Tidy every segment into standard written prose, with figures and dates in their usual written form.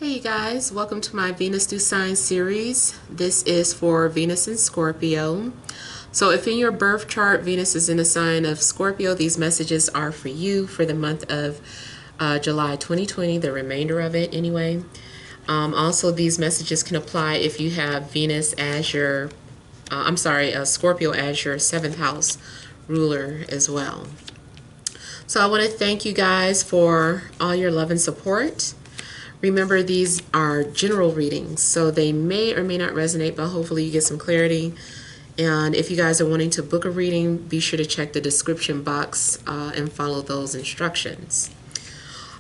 Hey you guys, welcome to my Venus New Sign series. This is for Venus and Scorpio. So if in your birth chart Venus is in a sign of Scorpio, these messages are for you for the month of July 2020, the remainder of it anyway. Also, these messages can apply if you have Venus as your, Scorpio as your 7th house ruler as well. So I want to thank you guys for all your love and support. Remember, these are general readings, so they may or may not resonate, but hopefully you get some clarity. And if you guys are wanting to book a reading, be sure to check the description box and follow those instructions.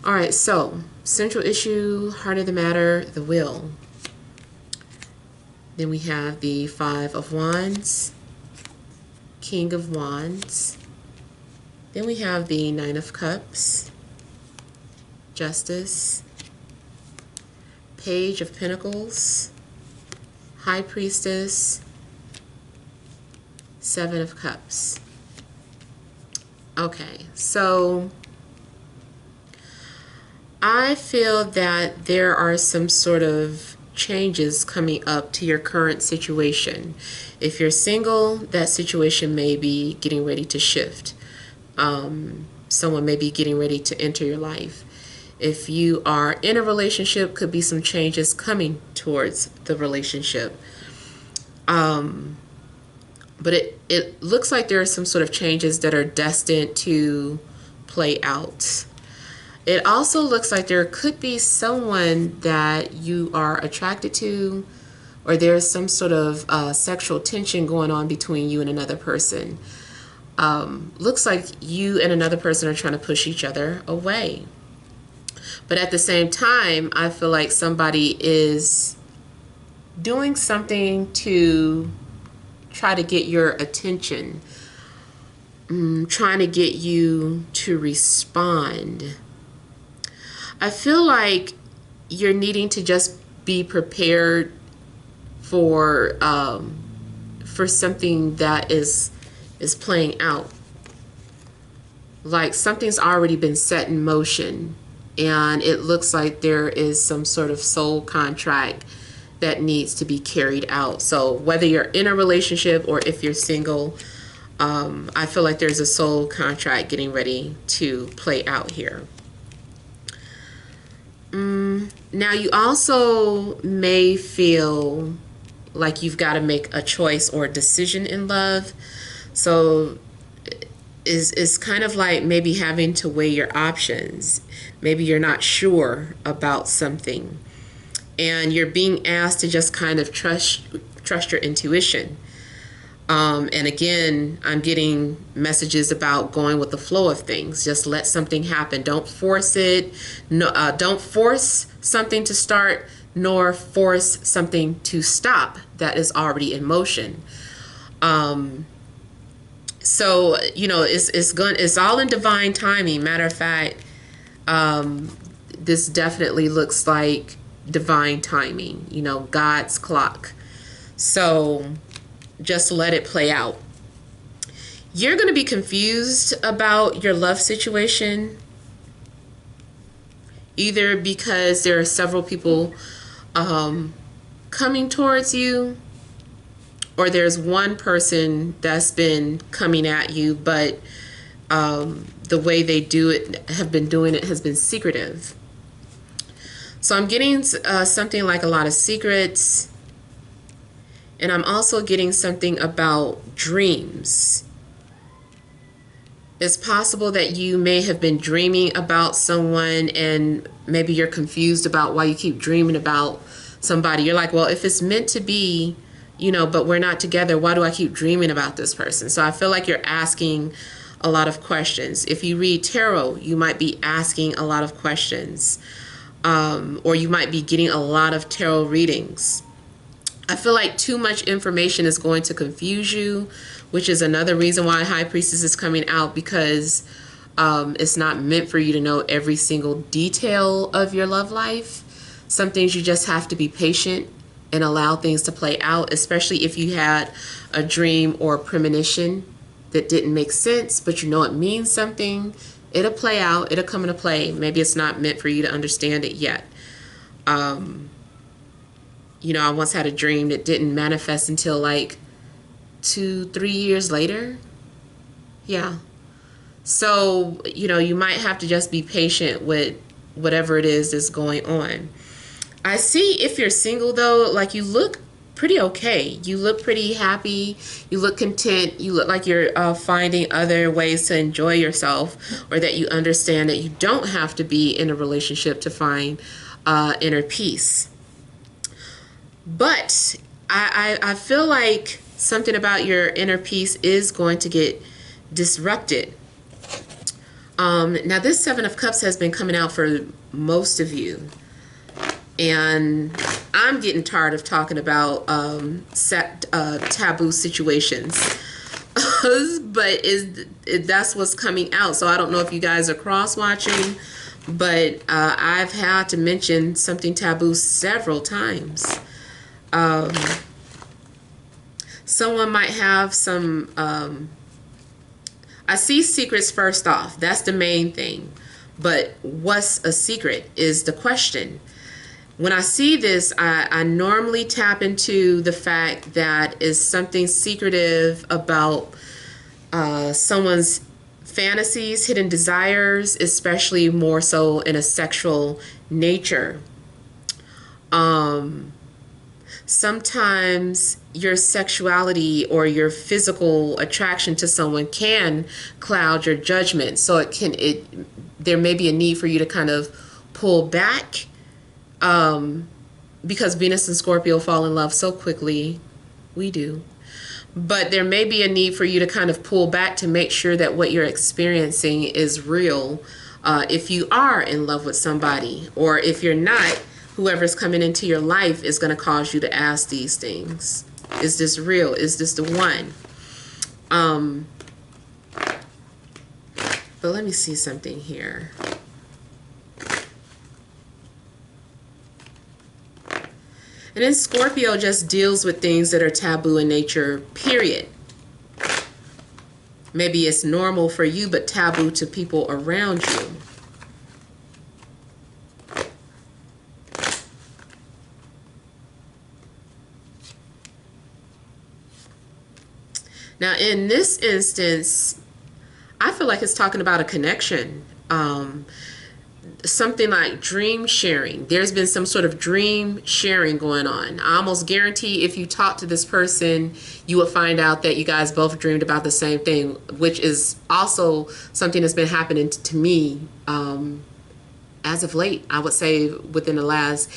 All right, so central issue, heart of the matter, the will. Then we have the 5 of Wands, King of Wands. Then we have the 9 of Cups, Justice, Page of Pentacles, High Priestess, 7 of Cups. Okay, so I feel that there are some sort of changes coming up to your current situation. If you're single, that situation may be getting ready to shift. Someone may be getting ready to enter your life. If you are in a relationship, could be some changes coming towards the relationship. But it looks like there are some sort of changes that are destined to play out. It also looks like there could be someone that you are attracted to, or there's some sort of sexual tension going on between you and another person. Looks like you and another person are trying to push each other away. But at the same time, I feel like somebody is doing something to try to get your attention, trying to get you to respond. I feel like you're needing to just be prepared for something that is playing out. Like something's already been set in motion. And it looks like there is some sort of soul contract that needs to be carried out. So whether you're in a relationship or if you're single, I feel like there's a soul contract getting ready to play out here. Now you also may feel like you've got to make a choice or a decision in love. So it's kind of like maybe having to weigh your options. Maybe you're not sure about something and you're being asked to just kind of trust your intuition. And again, I'm getting messages about going with the flow of things. Just let something happen. Don't force it. No, don't force something to start, nor force something to stop that is already in motion. So, you know, it's all in divine timing. Matter of fact, this definitely looks like divine timing, you know, God's clock. So just let it play out. You're going to be confused about your love situation, either because there are several people coming towards you, or there's one person that's been coming at you, but the way they have been doing it has been secretive. So I'm getting something like a lot of secrets, and I'm also getting something about dreams. It's possible that you may have been dreaming about someone, and maybe you're confused about why you keep dreaming about somebody. You're like, well, if it's meant to be, you know, but we're not together, why do I keep dreaming about this person? So I feel like you're asking a lot of questions. If you read tarot, you might be asking a lot of questions, or you might be getting a lot of tarot readings. I feel like too much information is going to confuse you, which is another reason why High Priestess is coming out, because it's not meant for you to know every single detail of your love life. Some things you just have to be patient and allow things to play out, especially if you had a dream or a premonition that didn't make sense, but you know it means something. It'll play out. It'll come into play. Maybe it's not meant for you to understand it yet. You know, I once had a dream that didn't manifest until like 2-3 years later. Yeah. So, you know, you might have to just be patient with whatever it is that's going on. I see if you're single though, like you look pretty okay. You look pretty happy. You look content. You look like you're finding other ways to enjoy yourself, or that you understand that you don't have to be in a relationship to find inner peace. But I feel like something about your inner peace is going to get disrupted. Now, this Seven of Cups has been coming out for most of you. And I'm getting tired of talking about taboo situations. But that's what's coming out. So I don't know if you guys are cross-watching, but I've had to mention something taboo several times. Someone might have some... I see secrets first off. That's the main thing. But what's a secret is the question. When I see this, I normally tap into the fact that is something secretive about someone's fantasies, hidden desires, especially more so in a sexual nature. Sometimes your sexuality or your physical attraction to someone can cloud your judgment. So there may be a need for you to kind of pull back. Because Venus and Scorpio fall in love so quickly. We do. But there may be a need for you to kind of pull back to make sure that what you're experiencing is real. If you are in love with somebody, or if you're not, whoever's coming into your life is going to cause you to ask these things. Is this real? Is this the one? But let me see something here. And then Scorpio just deals with things that are taboo in nature, period. Maybe it's normal for you, but taboo to people around you. Now, in this instance, I feel like it's talking about a connection. Something like dream sharing. There's been some sort of dream sharing going on. I almost guarantee if you talk to this person, you will find out that you guys both dreamed about the same thing, which is also something that's been happening to me as of late. I would say within the last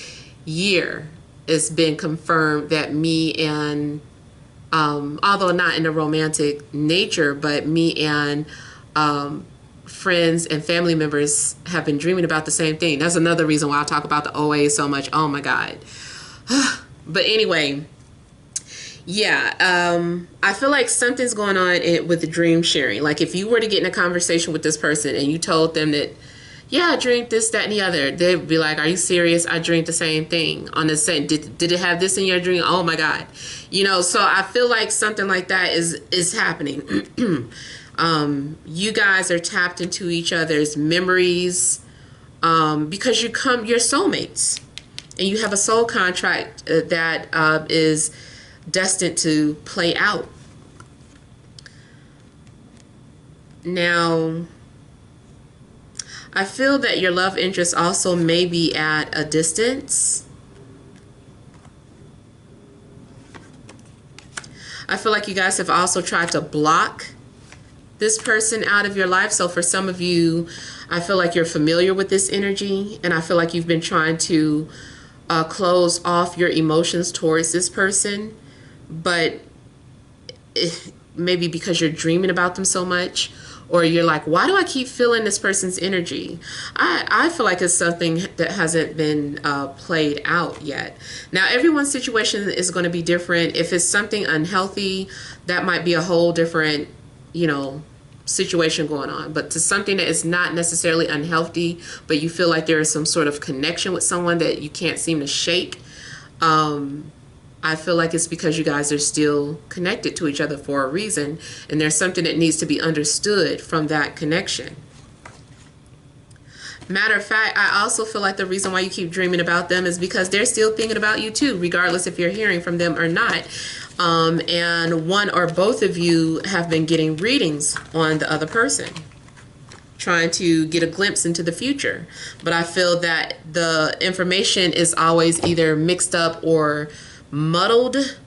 year, it's been confirmed that me and, although not in a romantic nature, but me and friends and family members have been dreaming about the same thing. That's another reason why I talk about the OA so much. Oh my God. But anyway, yeah, I feel like something's going on with the dream sharing. Like if you were to get in a conversation with this person and you told them that, yeah, I dreamed this, that, and the other, they'd be like, are you serious? I dreamed the same thing on the same. Did it have this in your dream? Oh my God. You know, so I feel like something like that is happening. You guys are tapped into each other's memories because you're soulmates, and you have a soul contract that is destined to play out. Now, I feel that your love interest also may be at a distance. I feel like you guys have also tried to block this person out of your life. So for some of you, I feel like you're familiar with this energy, and I feel like you've been trying to close off your emotions towards this person, but maybe because you're dreaming about them so much, or you're like, why do I keep feeling this person's energy? I feel like it's something that hasn't been played out yet. Now, everyone's situation is going to be different. If it's something unhealthy, that might be a whole different, you know, situation going on. But to something that is not necessarily unhealthy, but you feel like there is some sort of connection with someone that you can't seem to shake, I feel like it's because you guys are still connected to each other for a reason, and there's something that needs to be understood from that connection. Matter of fact, I also feel like the reason why you keep dreaming about them is because they're still thinking about you too, regardless if you're hearing from them or not. And one or both of you have been getting readings on the other person, trying to get a glimpse into the future. But I feel that the information is always either mixed up or muddled,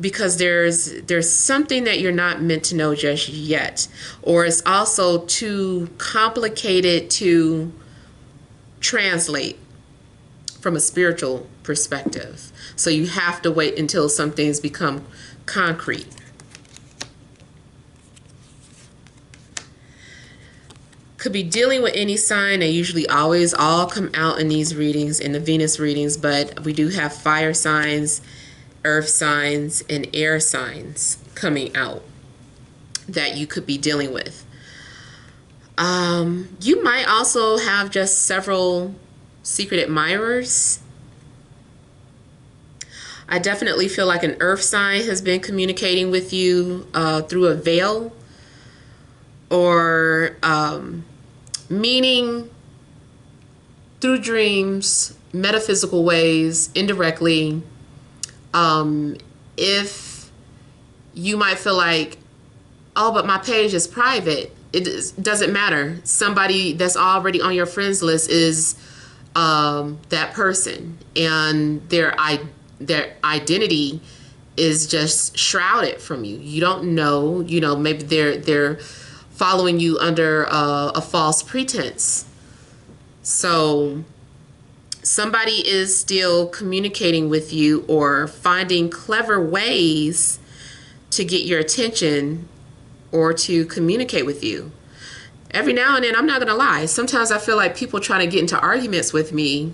because there's something that you're not meant to know just yet, or it's also too complicated to translate from a spiritual perspective. So you have to wait until some things become concrete. Could be dealing with any sign. They usually always all come out in these readings, in the Venus readings, but we do have fire signs, earth signs, and air signs coming out that you could be dealing with. You might also have just several secret admirers. I definitely feel like an earth sign has been communicating with you through a veil, or meaning through dreams, metaphysical ways, indirectly. If you might feel like, oh, but my page is private, doesn't matter. Somebody that's already on your friends list is that person, and their identity is just shrouded from you. You don't know, maybe they're following you under a false pretense. So somebody is still communicating with you or finding clever ways to get your attention or to communicate with you. Every now and then, I'm not going to lie, sometimes I feel like people try to get into arguments with me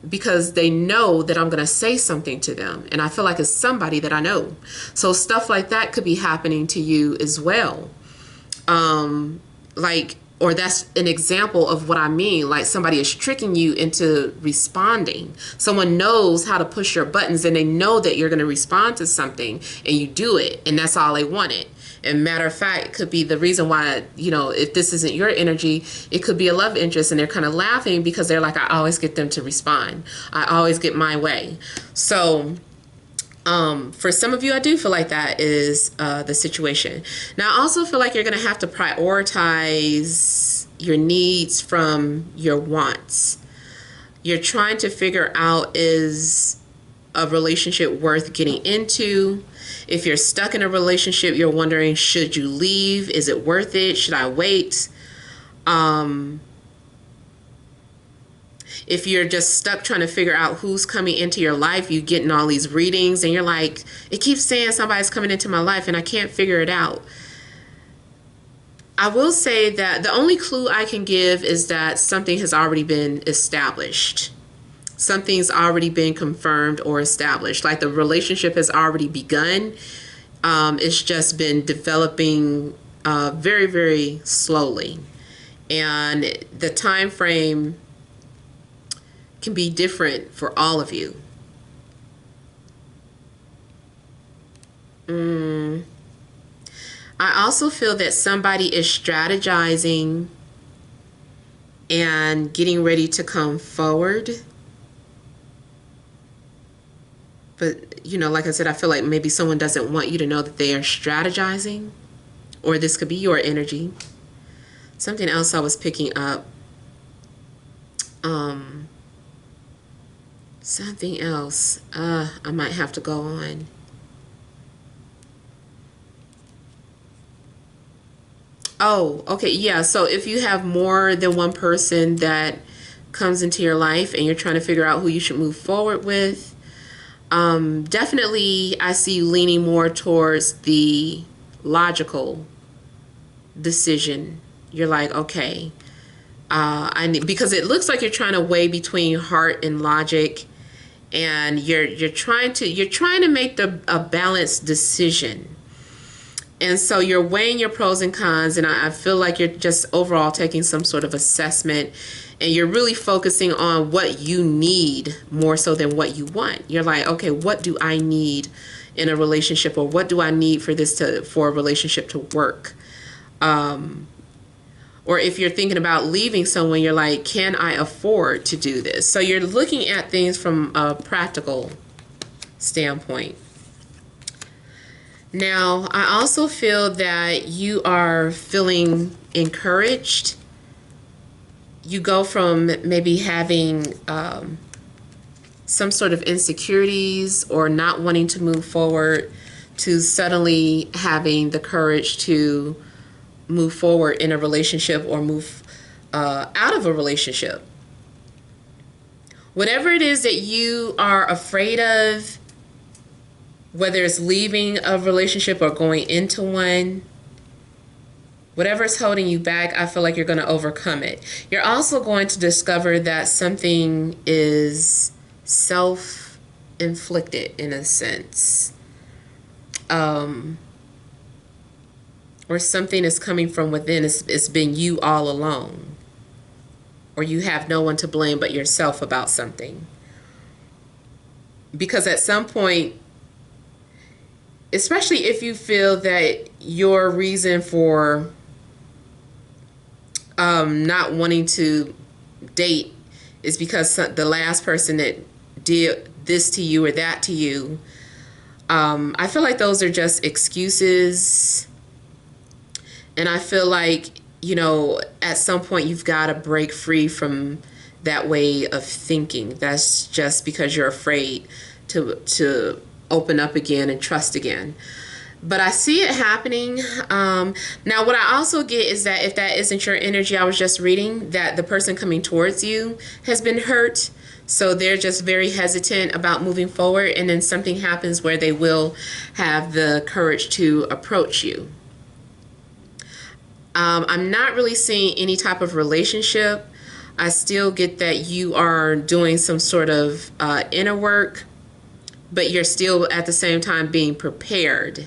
because they know that I'm going to say something to them, and I feel like it's somebody that I know. So stuff like that could be happening to you as well. Or that's an example of what I mean. Like somebody is tricking you into responding. Someone knows how to push your buttons, and they know that you're going to respond to something, and you do it, and that's all they wanted. And matter of fact, it could be the reason why, if this isn't your energy, it could be a love interest, and they're kind of laughing because they're like, I always get them to respond. I always get my way. So for some of you, I do feel like that is the situation. Now, I also feel like you're going to have to prioritize your needs from your wants. You're trying to figure out, is a relationship worth getting into? If you're stuck in a relationship, you're wondering, should you leave? Is it worth it? Should I wait? If you're just stuck trying to figure out who's coming into your life, you getting all these readings and you're like, it keeps saying somebody's coming into my life and I can't figure it out. I will say that the only clue I can give is that something has already been established. Something's already been confirmed or established. Like the relationship has already begun. It's just been developing very, very slowly. And the time frame can be different for all of you. I also feel that somebody is strategizing and getting ready to come forward. But, like I said, I feel like maybe someone doesn't want you to know that they are strategizing, or this could be your energy. Something else I was picking up. Something else. I might have to go on. Oh, okay. Yeah. So if you have more than one person that comes into your life and you're trying to figure out who you should move forward with, definitely I see you leaning more towards the logical decision. You're like, okay, because it looks like you're trying to weigh between heart and logic, and you're trying to make a balanced decision. And so you're weighing your pros and cons, and I feel like you're just overall taking some sort of assessment, and you're really focusing on what you need more so than what you want. You're like, okay, what do I need in a relationship, or what do I need for a relationship to work? Or if you're thinking about leaving someone, you're like, can I afford to do this? So you're looking at things from a practical standpoint. Now, I also feel that you are feeling encouraged. You go from maybe having some sort of insecurities or not wanting to move forward to suddenly having the courage to move forward in a relationship or move out of a relationship. Whatever it is that you are afraid of, whether it's leaving a relationship or going into one, whatever's holding you back, I feel like you're going to overcome it. You're also going to discover that something is self-inflicted in a sense. Or something is coming from within. It's been you all along. Or you have no one to blame but yourself about something. Because at some point, especially if you feel that your reason for not wanting to date is because the last person that did this to you or that to you, I feel like those are just excuses. And I feel like, you know, at some point you've got to break free from that way of thinking. That's just because you're afraid to open up again and trust again. But I see it happening. Now, what I also get is that if that isn't your energy, I was just reading that the person coming towards you has been hurt. So they're just very hesitant about moving forward. And then something happens where they will have the courage to approach you. I'm not really seeing any type of relationship. I still get that you are doing some sort of inner work, but you're still at the same time being prepared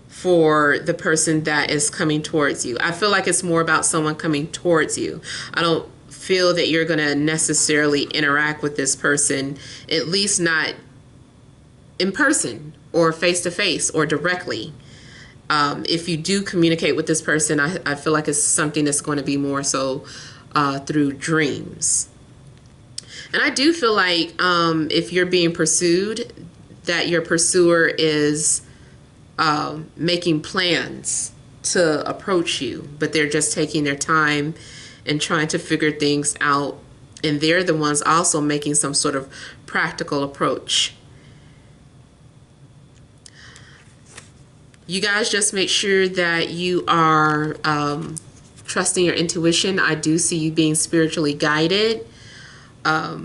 for the person that is coming towards you. I feel like it's more about someone coming towards you. I don't feel that you're going to necessarily interact with this person, at least not in person or face to face or directly. If you do communicate with this person, I feel like it's something that's going to be more so through dreams. And I do feel like if you're being pursued, that your pursuer is making plans to approach you, but they're just taking their time and trying to figure things out. And they're the ones also making some sort of practical approach. You guys just make sure that you are trusting your intuition. I do see you being spiritually guided. I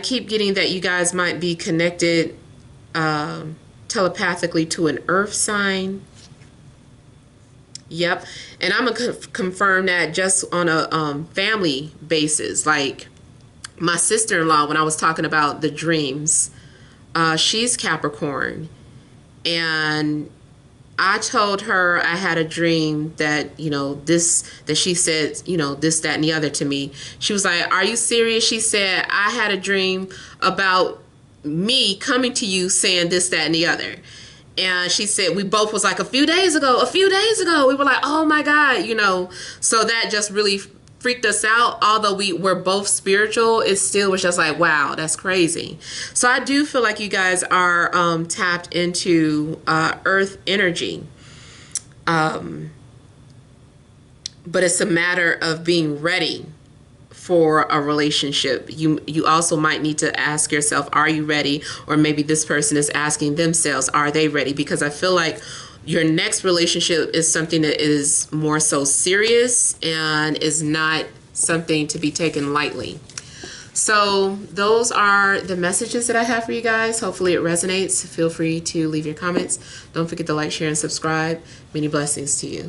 keep getting that you guys might be connected telepathically to an earth sign. Yep. And I'm going to confirm that just on a family basis. Like my sister-in-law, when I was talking about the dreams, she's Capricorn. And I told her I had a dream that, you know, that she said, you know, this, that, and the other to me. She was like, are you serious? She said, I had a dream about me coming to you saying this, that, and the other. And she said, we both was like, a few days ago. We were like, oh my God, you know. So that just really freaked us out. Although we're both spiritual, it still was just like, wow, that's crazy. So I do feel like you guys are tapped into earth energy. But it's a matter of being ready for a relationship. You also might need to ask yourself, are you ready? Or maybe this person is asking themselves, are they ready? Because I feel like your next relationship is something that is more so serious and is not something to be taken lightly. So those are the messages that I have for you guys. Hopefully it resonates. Feel free to leave your comments. Don't forget to like, share, and subscribe. Many blessings to you.